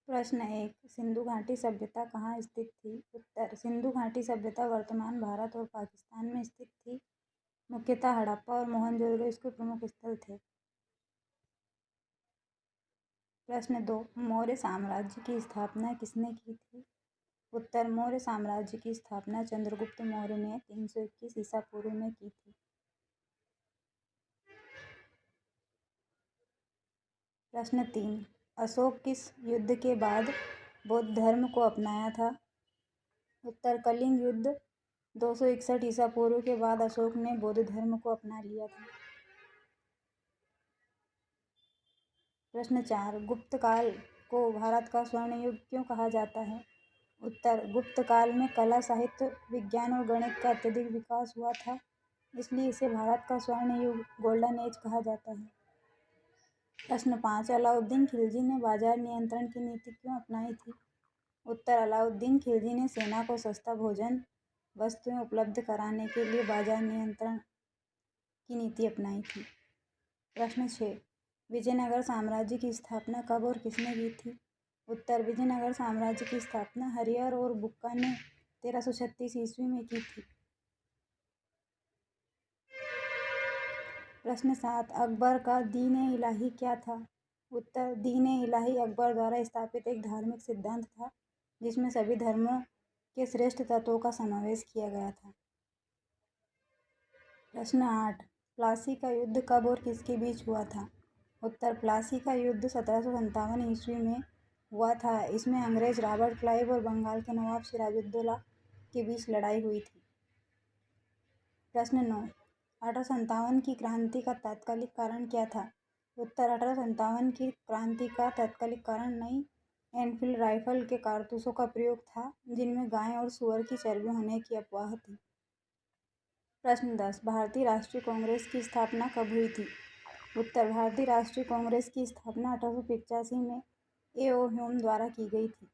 प्रश्न 1, सिंधु घाटी सभ्यता कहाँ स्थित थी? उत्तर, सिंधु घाटी सभ्यता वर्तमान भारत और पाकिस्तान में स्थित थी। मुख्यतः हड़प्पा और मोहनजोदड़ो इसके प्रमुख स्थल थे। प्रश्न 2, मौर्य साम्राज्य की स्थापना किसने की थी? उत्तर, मौर्य साम्राज्य की स्थापना चंद्रगुप्त मौर्य ने 321 ईसा पूर्व में की थी। प्रश्न 3, अशोक किस युद्ध के बाद बौद्ध धर्म को अपनाया था? उत्तर, कलिंग युद्ध 261 ईसा पूर्व के बाद अशोक ने बौद्ध धर्म को अपना लिया था। प्रश्न 4, गुप्त काल को भारत का स्वर्ण युग क्यों कहा जाता है? उत्तर, गुप्त काल में कला, साहित्य, विज्ञान और गणित का अत्यधिक विकास हुआ था, इसलिए इसे भारत का स्वर्ण युग गोल्डन एज कहा जाता है। प्रश्न 5, अलाउद्दीन खिलजी ने बाजार नियंत्रण की नीति क्यों अपनाई थी? उत्तर, अलाउद्दीन खिलजी ने सेना को सस्ता भोजन, वस्तुएं उपलब्ध कराने के लिए बाजार नियंत्रण की नीति अपनाई थी। प्रश्न 6, विजयनगर साम्राज्य की स्थापना कब और किसने की थी? उत्तर, विजयनगर साम्राज्य की स्थापना हरिहर और बुक्का ने 1336 ईस्वी में की थी। प्रश्न 7, अकबर का दीन-ए-इलाही क्या था? उत्तर, दीन-ए-इलाही अकबर द्वारा स्थापित एक धार्मिक सिद्धांत था जिसमें सभी धर्मों के श्रेष्ठ तत्वों का समावेश किया गया था। प्रश्न 8, प्लासी का युद्ध कब और किसके बीच हुआ था? उत्तर, प्लासी का युद्ध 1757 ईस्वी में हुआ था। इसमें अंग्रेज रॉबर्ट क्लाइव और बंगाल के नवाब सिराजुद्दौला के बीच लड़ाई हुई थी। प्रश्न 9, 1857 की क्रांति का तात्कालिक कारण क्या था? उत्तर, 1857 की क्रांति का तात्कालिक कारण नई एनफील्ड राइफल के कारतूसों का प्रयोग था, जिनमें गाय और सूअर की चर्बी होने की अफवाह थी। प्रश्न 10, भारतीय राष्ट्रीय कांग्रेस की स्थापना कब हुई थी? उत्तर, भारतीय राष्ट्रीय कांग्रेस की स्थापना 1885 में ए.ओ. ह्यूम द्वारा की गई थी।